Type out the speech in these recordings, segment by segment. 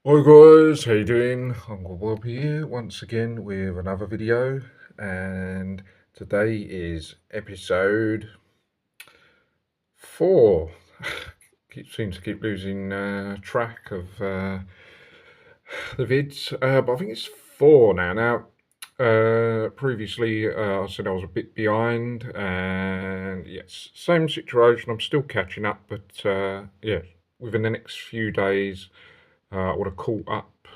Hi guys, how you doing? Uncle Bob here once again with another video, and today is episode 4. Seems to keep losing track of the vids, but I think it's 4 now. Previously I said I was a bit behind, and yes, same situation. I'm still catching up, but yeah, within the next few days I would have caught up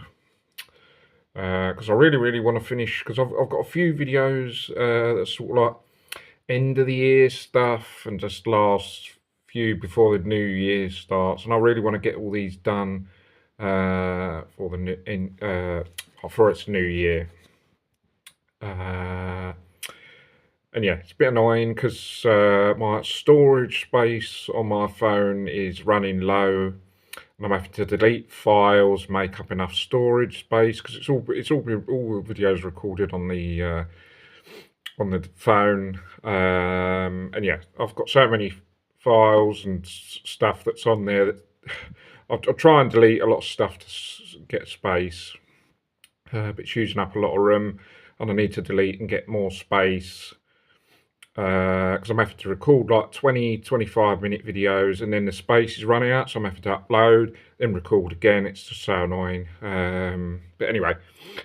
because I really want to finish, because I've got a few videos that sort of like end of the year stuff and just last few before the new year starts, and I really want to get all these done for the for its new year. And yeah, it's a bit annoying because my storage space on my phone is running low, and I'm having to delete files, make up enough storage space, because all the videos recorded on the phone. And yeah, I've got so many files and stuff that's on there that I'll try and delete a lot of stuff to get space, but it's using up a lot of room, and I need to delete and get more space. Because I'm having to record like 20-25 minute videos, and then the space is running out, so I'm having to upload, then record again. It's just so annoying. But anyway,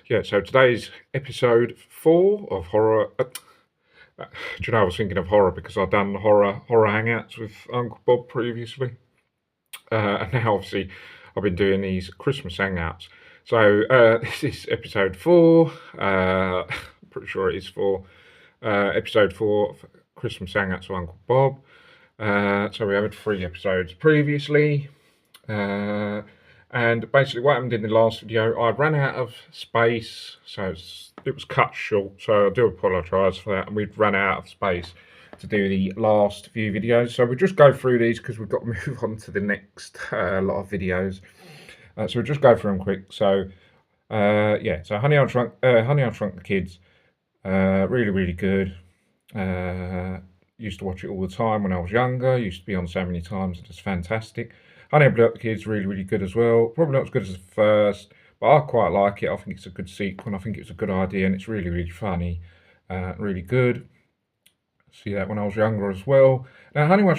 yeah, so today's episode 4 of horror. Do you know, I was thinking of horror because I've done horror hangouts with Uncle Bob previously. And now obviously I've been doing these Christmas hangouts. So this is episode 4. Pretty sure it is 4. Episode 4 of Christmas hangouts with Uncle Bob. So we had 3 episodes previously. And basically what happened in the last video, I ran out of space, so it was cut short, so I do apologise for that, and we'd run out of space to do the last few videos. So we'll just go through these because we've got to move on to the next lot of videos. So we'll just go through them quick. So yeah, so Honey, I Shrunk the Kids, really good. Used to watch it all the time when I was younger. Used to be on so many times, and it's fantastic. Honey, I Blew Up the Kids, really good as well. Probably not as good as the first, but I quite like it. I think it's a good sequel. I think it's a good idea, and it's really funny, really good. See that when I was younger as well. Now, Honey, We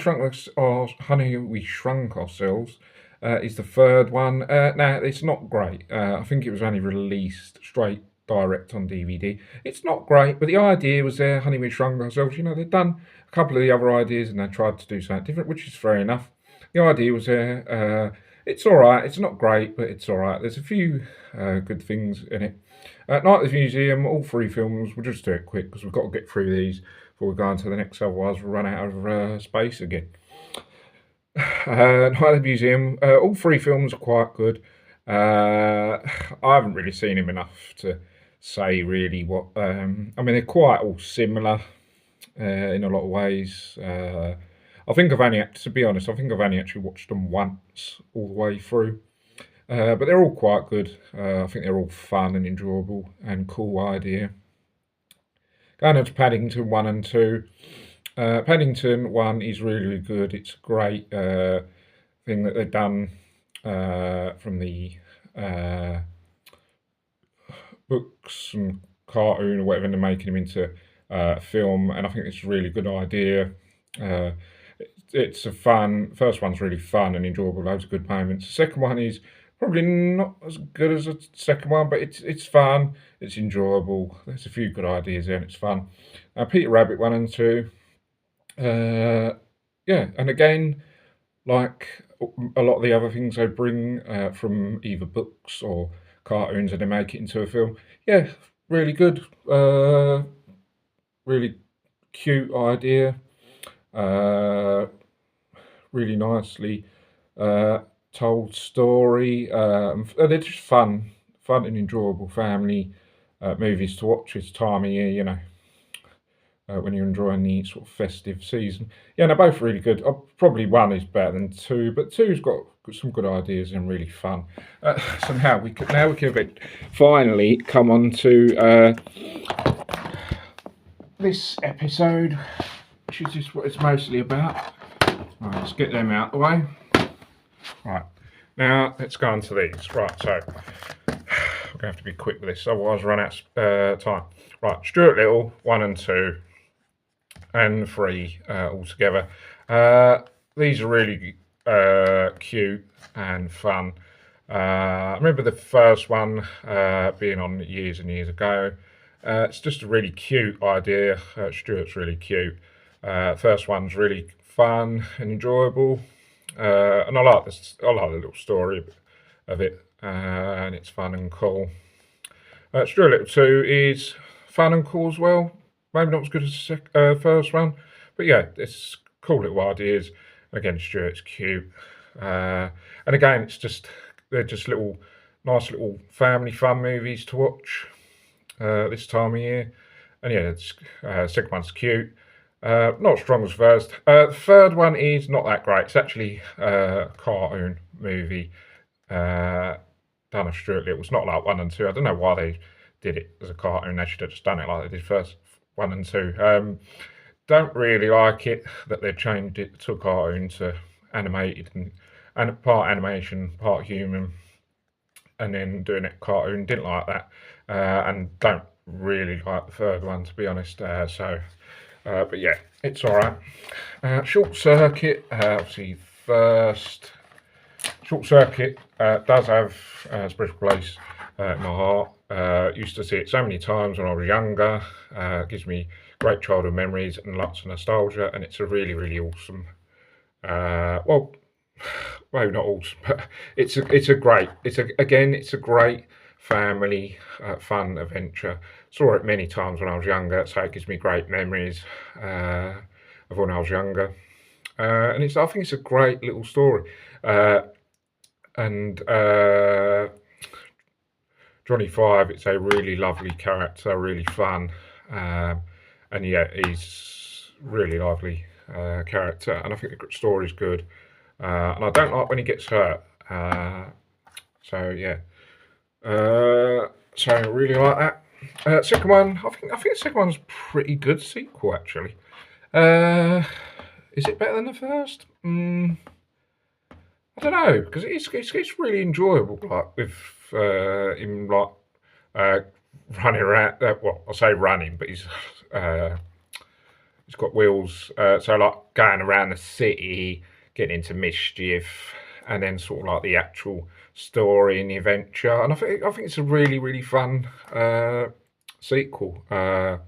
Shrunk Ourselves is the third one. Now, it's not great. I think it was only released straight direct on DVD. It's not great, but the idea was there. Honey, We Shrunk Ourselves. You know, they've done a couple of the other ideas, and they tried to do something different, which is fair enough. The idea was there. It's all right. It's not great, but it's all right. There's a few good things in it. Night at the Museum, all 3 films. We'll just do it quick because we've got to get through these before we go on to the next. Otherwise, we'll run out of space again. Night at the Museum, all 3 films are quite good. I haven't really seen them enough to say really what. I mean, they're quite all similar in a lot of ways. I think I've only, to be honest, I think I've only actually watched them once all the way through. But they're all quite good. I think they're all fun and enjoyable and cool idea. Going on to Paddington 1 and 2. Paddington 1 is really good. It's a great thing that they've done from the books and cartoon or whatever, and they're making them into film, and I think it's a really good idea. It's a first one's really fun and enjoyable, loads of good moments. The second one is probably not as good as the second one, but it's fun, it's enjoyable. There's a few good ideas there, and it's fun. Peter Rabbit 1 and 2. Yeah, and again, like a lot of the other things they bring from either books or cartoons, and they make it into a film. Yeah, really good. Really cute idea. Really nicely told story. They're just fun and enjoyable family movies to watch this time of year, you know, when you're enjoying the sort of festive season. Yeah, they're both really good. Probably 1 is better than 2, but 2's got some good ideas and really fun. So now we can finally come on to this episode, which is just what it's mostly about. Right, let's get them out of the way. Right, Now let's go on to these. Right, so we're gonna have to be quick with this, otherwise run out of time. Right, Stuart Little 1 and 2 and 3 altogether. These are really cute and fun. I remember the first one being on years and years ago. It's just a really cute idea. Stuart's really cute. First one's really fun and enjoyable, and I like this. I like the little story of it, and it's fun and cool. Stuart Little 2 is fun and cool as well. Maybe not as good as the first one, but yeah, it's cool little ideas. Again, Stuart's cute, and again, they're just nice little family fun movies to watch this time of year. And yeah, second one's cute. Not as strong as first. The third one is not that great. It's actually a cartoon movie done of Stuart Little. It's not like 1 and 2. I don't know why they did it as a cartoon. They should have just done it like they did first 1 and 2. Don't really like it that they've changed it to a cartoon to animated and part animation, part human, and then doing it cartoon. Didn't like that, and don't really like the third one, to be honest. But yeah, it's all right. Short Circuit, obviously first. Short Circuit does have a special place in my heart. Used to see it so many times when I was younger. Gives me great childhood memories and lots of nostalgia, and it's a really, really awesome. Well, maybe not awesome, but it's a great family fun adventure. Saw it many times when I was younger, so it gives me great memories of when I was younger. And I think it's a great little story. And Johnny Five, it's a really lovely character, really fun, and yeah, he's really lively character, and I think the story's good. And I don't like when he gets hurt. So yeah, so I really like that. Second one, I think the second one's pretty good sequel actually. Is it better than the first? I don't know, because it's really enjoyable, like with him running around. Well, I say running, but he's got wheels, so like going around the city, getting into mischief, and then sort of like the actual story and the adventure. And I think it's a really, really fun sequel. And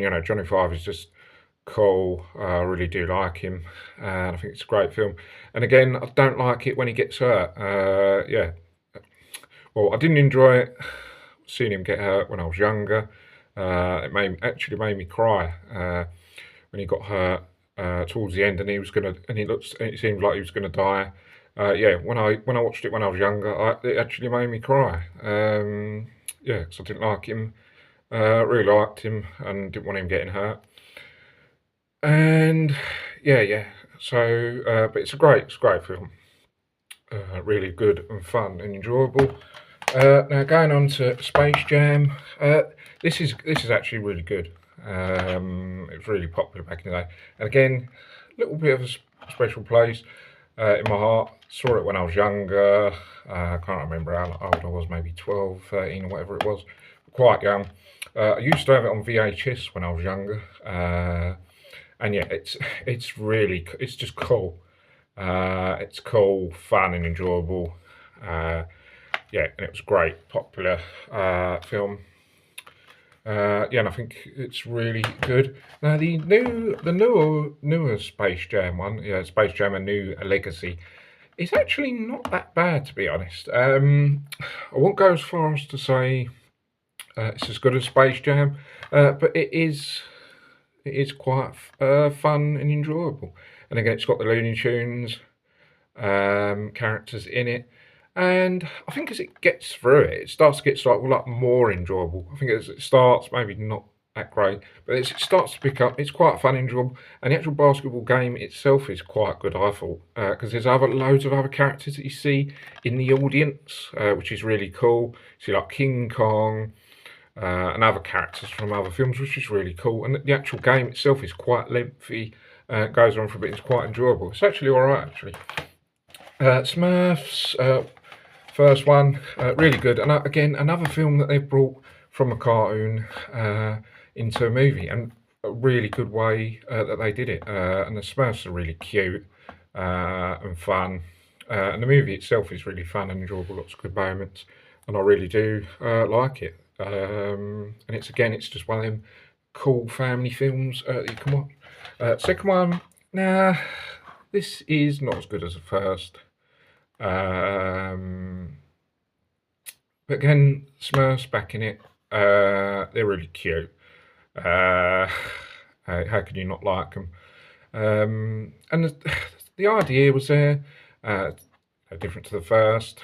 you know, Johnny Five is just cool. I really do like him, and I think it's a great film. And again, I don't like it when he gets hurt. Yeah, well, I didn't enjoy it seeing him get hurt when I was younger. It actually made me cry when he got hurt towards the end, and it seemed like he was gonna die. Yeah, when I watched it when I was younger, it actually made me cry. Yeah, because I didn't like him. Really liked him and didn't want him getting hurt. And yeah. So, but it's a great film. Really good and fun and enjoyable. Now going on to Space Jam. This is actually really good. It was really popular back in the day. And again, a little bit of a special place in my heart. Saw it when I was younger. I can't remember how old I was, maybe 12, 13 or whatever it was. Quite young. I used to have it on VHS when I was younger. And yeah, it's just cool. It's cool, fun, and enjoyable. Yeah, and it was great, popular film. Yeah, and I think it's really good. Now the newer Space Jam one, yeah, Space Jam: A New Legacy, is actually not that bad, to be honest. I won't go as far as to say it's as good as Space Jam, but it is quite fun and enjoyable. And again, it's got the Looney Tunes characters in it, and I think as it gets through it, it starts to get like more enjoyable. I think as it starts, maybe not that great, but as it starts to pick up, it's quite fun and enjoyable. And the actual basketball game itself is quite good, I thought, because there's loads of other characters that you see in the audience, which is really cool. You see like King Kong. And other characters from other films, which is really cool. And the actual game itself is quite lengthy, goes on for a bit, it's quite enjoyable. It's actually alright, actually. Smurfs, first one, really good. And again, another film that they've brought from a cartoon into a movie, and a really good way that they did it. And the Smurfs are really cute and fun. And the movie itself is really fun and enjoyable, lots of good moments, and I really do like it. And it's just one of them cool family films that you can watch. Second one, nah, this is not as good as the first. But again, Smurfs back in it. They're really cute. Uh, how can you not like them? And the idea was there, uh, different to the first.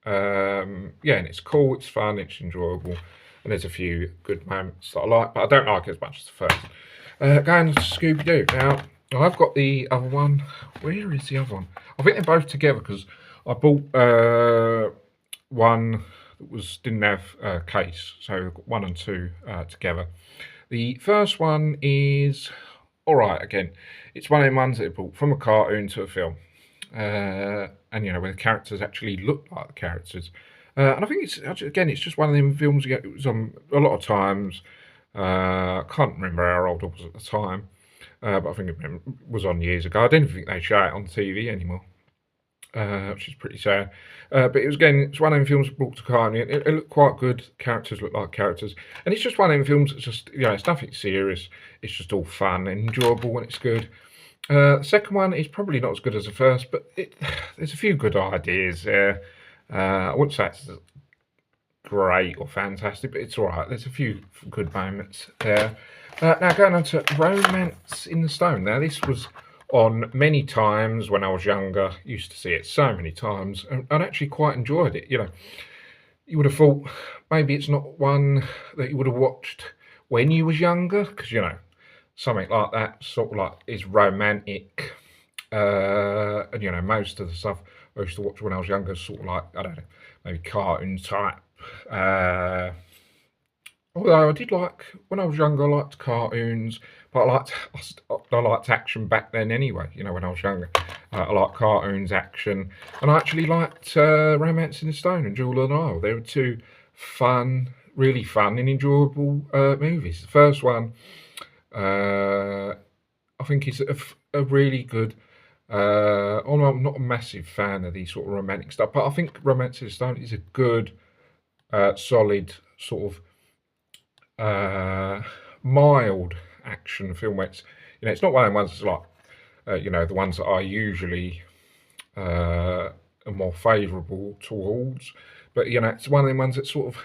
Yeah, and it's cool, it's fun, it's enjoyable, and there's a few good moments that I like, but I don't like it as much as the first. Going to Scooby Doo. Now, I've got the other one. Where is the other one? I think they're both together because I bought one that didn't have a case, so I've got 1 and 2 together. The first one is all right. Again, it's one of the ones that they brought from a cartoon to a film, and where the characters actually look like the characters. And I think it's just one of them films. It was on a lot of times. I can't remember how old I was at the time, but I think it was on years ago. I don't think they show it on TV anymore, which is pretty sad. But it's one of them films brought to cartoon. It looked quite good. Characters look like characters, and it's just one of them films that's just it's nothing serious. It's just all fun and enjoyable when it's good. The second one is probably not as good as the first, but there's a few good ideas there. I wouldn't say it's great or fantastic, but it's all right. There's a few good moments there. Now going on to Romance in the Stone. Now this was on many times when I was younger. Used to see it so many times, and actually quite enjoyed it. You would have thought maybe it's not one that you would have watched when you was younger, because something like that sort of like is romantic, and most of the stuff I used to watch when I was younger, sort of like, I don't know, maybe cartoon type. Although I did like, when I was younger, I liked cartoons, but I liked action back then anyway. When I was younger, I liked cartoons, action, and I actually liked Romance in the Stone and Jewel of the Nile. They were two really fun and enjoyable movies. The first one, I think, is a really good. Although I'm not a massive fan of these sort of romantic stuff, but I think Romance in the Stone is a good, solid sort of mild action film where it's not one of the ones that's like the ones that I usually are more favourable towards, but it's one of the ones that's sort of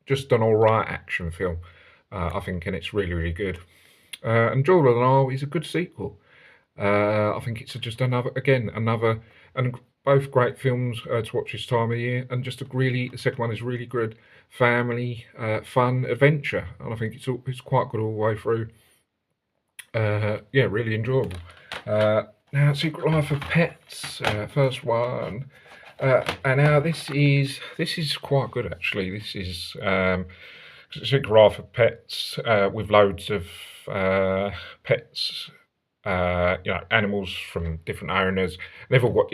just an alright action film, I think, and it's really, really good. And Jewel of the Nile is a good sequel. I think it's just another, and both great films to watch this time of year, and the second one is really good family, fun adventure, and I think it's quite good all the way through. Yeah, really enjoyable. Now, Secret Life of Pets, first one, and now this is quite good actually. This is Secret Life of Pets with loads of pets. Animals from different owners. They've all got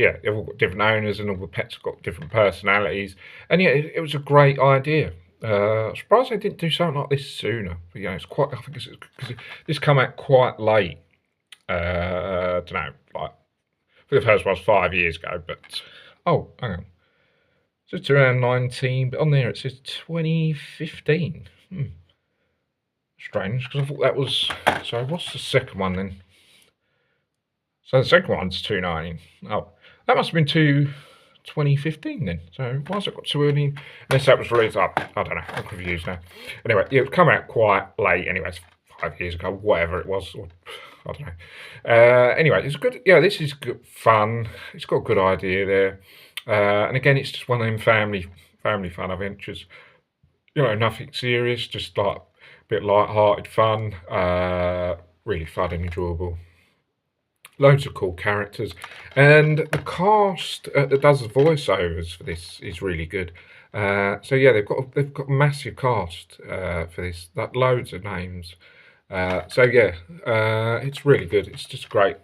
different owners, and all the pets have got different personalities. And it was a great idea. I'm surprised they didn't do something like this sooner. But it's quite. I think it's because this come out quite late. I don't know, like for the first one was 5 years ago. But oh, hang on, so it's around 19. But on there it says 2015. Strange, because I thought that was. So what's the second one then? So the second one's 219. Oh, that must have been 2015 then. So why's it got too early? Unless that was released up. I don't know. I'm confused now. Anyway, it come out quite late. Anyways, 5 years ago, whatever it was. Or, I don't know. Anyway, it's good. Yeah, this is good fun. It's got a good idea there. And again, it's just one of them family fun adventures. Nothing serious. Just like a bit light-hearted fun. Really fun and enjoyable. Loads of cool characters, and the cast that does the voiceovers for this is really good. So yeah, they've got a massive cast for this, loads of names. So yeah, it's really good. It's just a great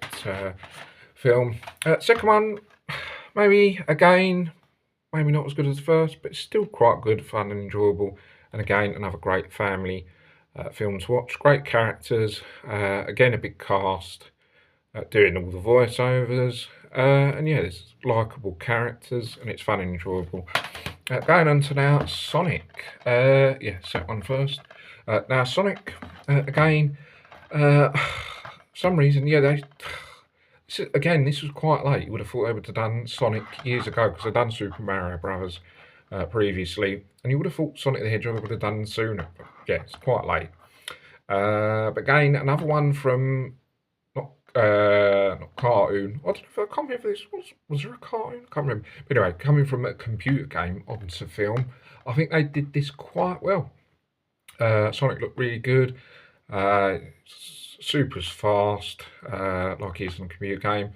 film. Second one, maybe again, maybe not as good as the first, but it's still quite good, fun and enjoyable. And again, another great family film to watch. Great characters, again a big cast, doing all the voiceovers, and yeah, there's likeable characters, and it's fun and enjoyable. Going on to now Sonic. Yeah, set one first. Now Sonic, again, some reason, yeah, again, this was quite late. You would have thought they would have done Sonic years ago because they've done Super Mario Brothers previously, and you would have thought Sonic the Hedgehog would have done sooner. But yeah, it's quite late. But again, another one from not cartoon. I don't know if I can't remember if this was there a cartoon? I can't remember. But anyway, coming from a computer game onto film, I think they did this quite well. Sonic looked really good. Super's fast, like he is in a computer game.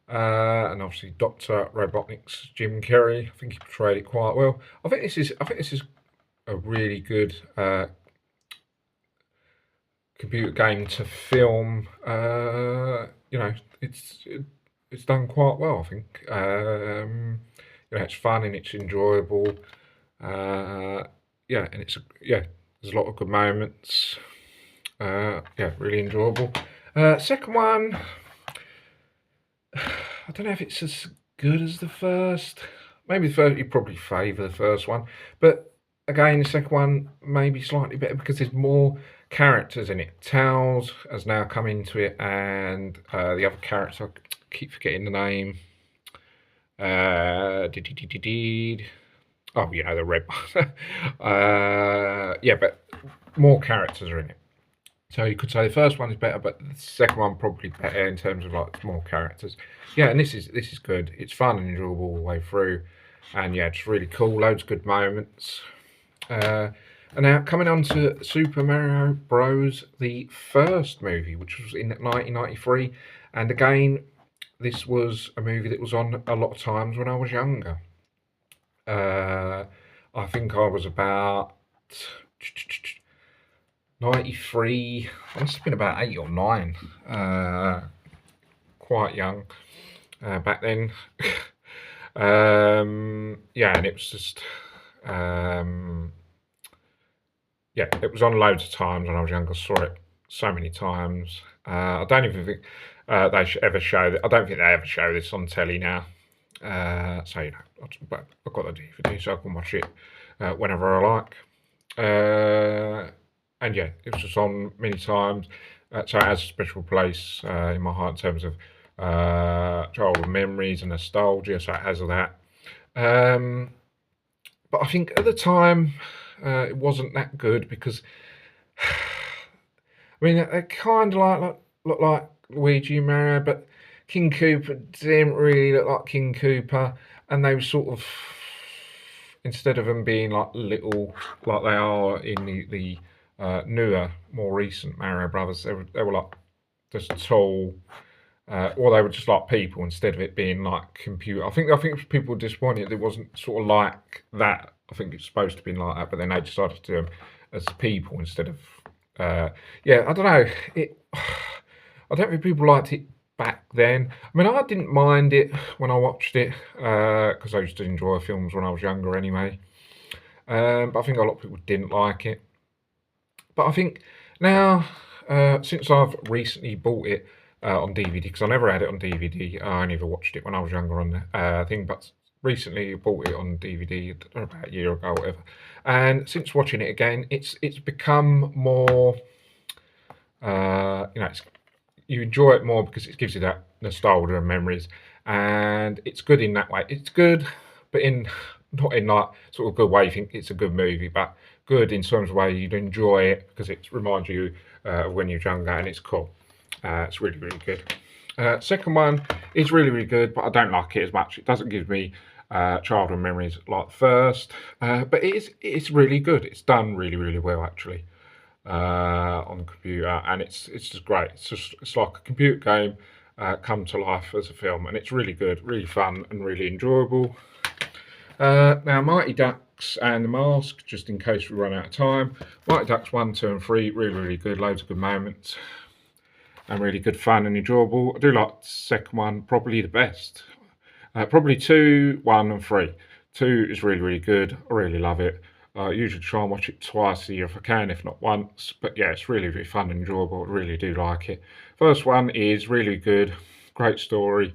And obviously Dr. Robotnik's Jim Carrey. I think he portrayed it quite well. I think this is a really good computer game to film. You know, it's done quite well, I think. You know, it's fun and it's enjoyable. Yeah, and there's a lot of good moments. Yeah, really enjoyable. Second one, I don't know if it's as good as the first. Maybe the first, you probably favour the first one, but again, the second one maybe slightly better because there's more characters in it. Tails has now come into it, and the other character, I keep forgetting the name. Oh, you know, the red one. Yeah, but more characters are in it. So you could say the first one is better, but the second one probably better in terms of like more characters. Yeah, and this is good. It's fun and enjoyable all the way through, and yeah, it's really cool. Loads of good moments. And now coming on to Super Mario Bros. The first movie, which was in 1993, and again, this was a movie that was on a lot of times when I was younger. I think I was about 93. I must have been about 8 or 9. Quite young back then. Yeah, and it was just yeah, it was on loads of times when I was younger. I saw it so many times. I don't even think they should ever show that. I don't think they ever show this on telly now. So you know, but I've got the DVD, so I can watch it whenever I like. And yeah, it was just on many times, so it has a special place in my heart in terms of childhood memories and nostalgia. So it has all that. But I think at the time it wasn't that good because I mean it kind of looked like Luigi and Mario, but King Koopa didn't really look like King Koopa, and they were sort of, instead of them being like little like they are in the newer, more recent Mario Brothers, they were like just tall, or they were just like people instead of it being like computer. I think people were disappointed it wasn't sort of like that. I think it's supposed to be like that, but then they decided to do them as people instead of. Yeah, I don't know. I don't think people liked it back then. I mean, I didn't mind it when I watched it because I used to enjoy films when I was younger anyway. But I think a lot of people didn't like it. But I think now, since I've recently bought it on DVD, because I never had it on DVD, I only ever watched it when I was younger on the thing, but recently bought it on DVD about a year ago or whatever. And since watching it again, it's become more, you know, you enjoy it more because it gives you that nostalgia and memories, and it's good in that way. It's good, but not in like sort of good way. You think it's a good movie, but good in terms of way you'd enjoy it because it reminds you of when you're younger, and it's cool. It's really good. Second one is really good, but I don't like it as much. It doesn't give me childhood memories like the first, but it's really good. It's done really well actually on the computer, and it's just great. It's like a computer game come to life as a film, and it's really good, really fun, and really enjoyable. Now, Mighty Ducks and The Mask, just in case we run out of time. Mighty Ducks 1, 2, and 3, really good. Loads of good moments. and really good fun and enjoyable. I do like the second one, probably the best. Probably 2, 1, and 3. 2 is really, really good. I really love it. I usually try and watch it twice a year if I can, if not once. But yeah, it's really, really fun and enjoyable. I really do like it. First one is really good. Great story.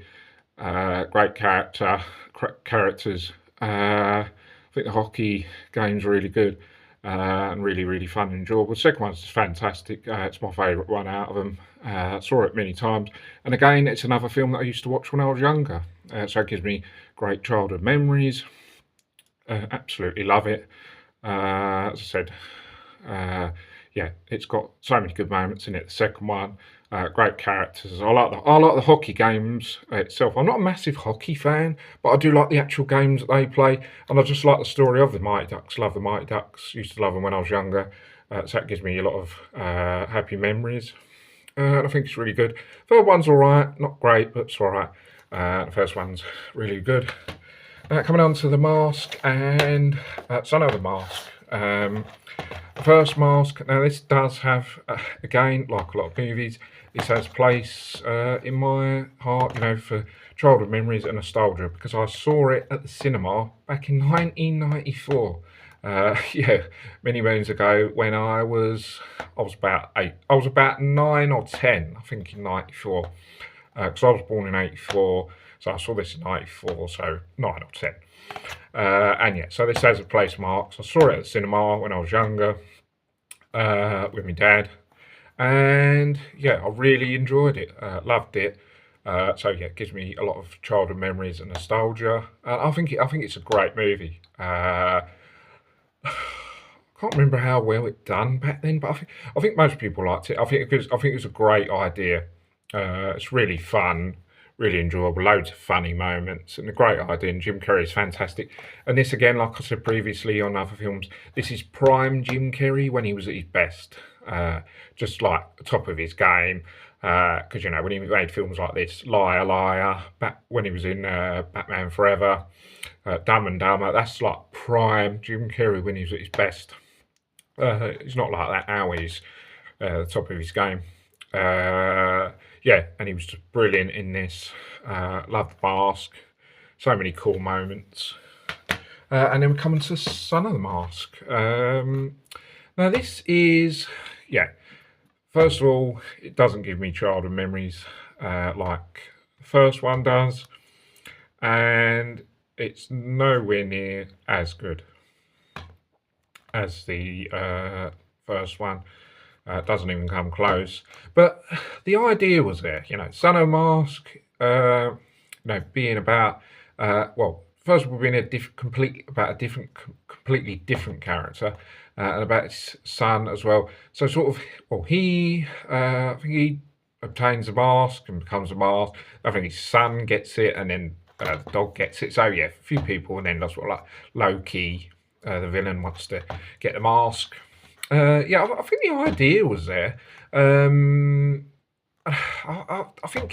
Great characters. I think the hockey game's really good and really, really fun and enjoyable. The second one's just fantastic. It's my favourite one out of them. Saw it many times. And again, it's another film that I used to watch when I was younger. So it gives me great childhood memories. Absolutely love it. As I said, yeah, it's got so many good moments in it. The second one, great characters. I like the hockey games itself. I'm not a massive hockey fan, but I do like the actual games that they play, and I just like the story of the Mighty Ducks. Love the Mighty Ducks. Used to love them when I was younger, so that gives me a lot of happy memories. And I think it's really good. Third one's all right, not great, but it's all right. The first one's really good. Coming on to The Mask and Son of the Mask. The first Mask, now this does have, again, like a lot of movies, this has place in my heart, for childhood memories and nostalgia, because I saw it at the cinema back in 1994. Yeah, many moons ago when I was about 8. I was about 9 or 10, I think, in 94. Because I was born in 84, so I saw this in 94, so 9 or 10. And yeah, so this has a place marks. I saw it at the cinema when I was younger with my dad, and yeah, I really enjoyed it, loved it. So yeah, it gives me a lot of childhood memories and nostalgia. I think it's a great movie. Can't remember how well it done back then, but I think most people liked it. I think it was a great idea. It's really fun, really enjoyable, loads of funny moments, and a great idea. And Jim Carrey's fantastic. And this again, like I said previously on other films, this is prime Jim Carrey when he was at his best, just like the top of his game. Because when he made films like this, Liar Liar, when he was in Batman Forever, Dumb and Dumber, that's like prime Jim Carrey when he was at his best. He's not like that now. He's the top of his game. Yeah, and he was just brilliant in this. Loved the Mask. So many cool moments. And then we're coming to Son of the Mask. Now this is, yeah, first of all, it doesn't give me childhood memories like the first one does. And it's nowhere near as good as the first one. Doesn't even come close. But the idea was there, Son of Mask, being about, first of all, being about a completely different character, and about his son as well. So sort of, I think he obtains a mask and becomes a mask. I think his son gets it, and then the dog gets it. So yeah, a few people, and then that's what, like Loki, the villain, wants to get the mask. Yeah, I think the idea was there. I think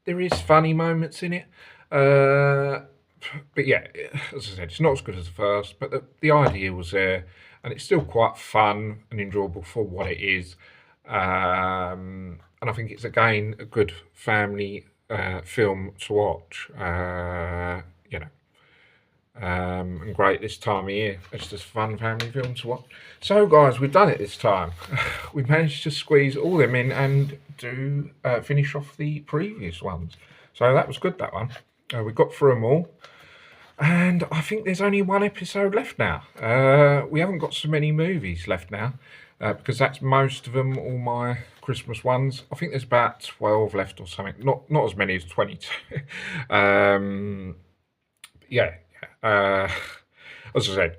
there is funny moments in it. But yeah, as I said, it's not as good as the first, but the idea was there, and it's still quite fun and enjoyable for what it is. And I think it's again a good family film to watch. And great this time of year. It's just a fun family film to watch. So guys, we've done it this time. We managed to squeeze all them in and do finish off the previous ones. So that was good, that one. We got through them all. And I think there's only one episode left now. We haven't got so many movies left now. Because that's most of them, all my Christmas ones. I think there's about 12 left or something. Not as many as 22. Yeah. As I said,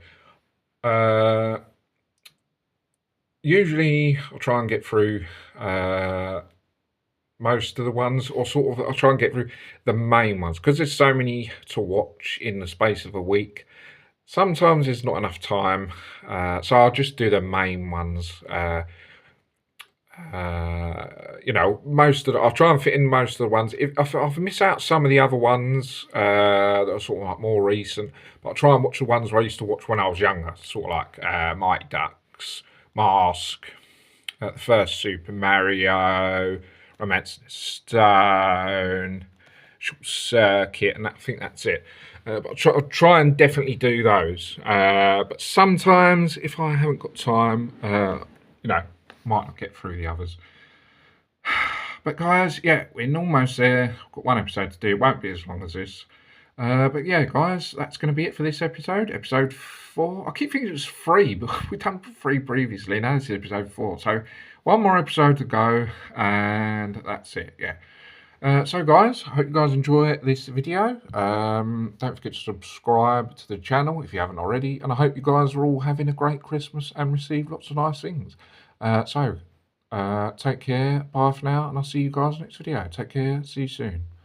usually I'll try and get through most of the ones, or sort of I'll try and get through the main ones, because there's so many to watch in the space of a week. Sometimes there's not enough time, so I'll just do the main ones. I'll try and fit in most of the ones. If I miss out some of the other ones that are sort of like more recent, but I'll try and watch the ones where I used to watch when I was younger, sort of like Mighty Ducks, Mask, The first Super Mario, Romance in the Stone, Short Circuit, and I think that's it. But I'll try and definitely do those. But sometimes, if I haven't got time, might not get through the others. But guys, yeah, we're almost there. I've got one episode to do. It won't be as long as this. But yeah, guys, that's going to be it for this episode. Episode 4. I keep thinking it was 3, but we've done 3 previously. Now this is episode 4. So one more episode to go, and that's it. Yeah. So guys, I hope you guys enjoy this video. Don't forget to subscribe to the channel if you haven't already. And I hope you guys are all having a great Christmas and receive lots of nice things. Take care. Bye for now. And I'll see you guys next video. Take care. See you soon.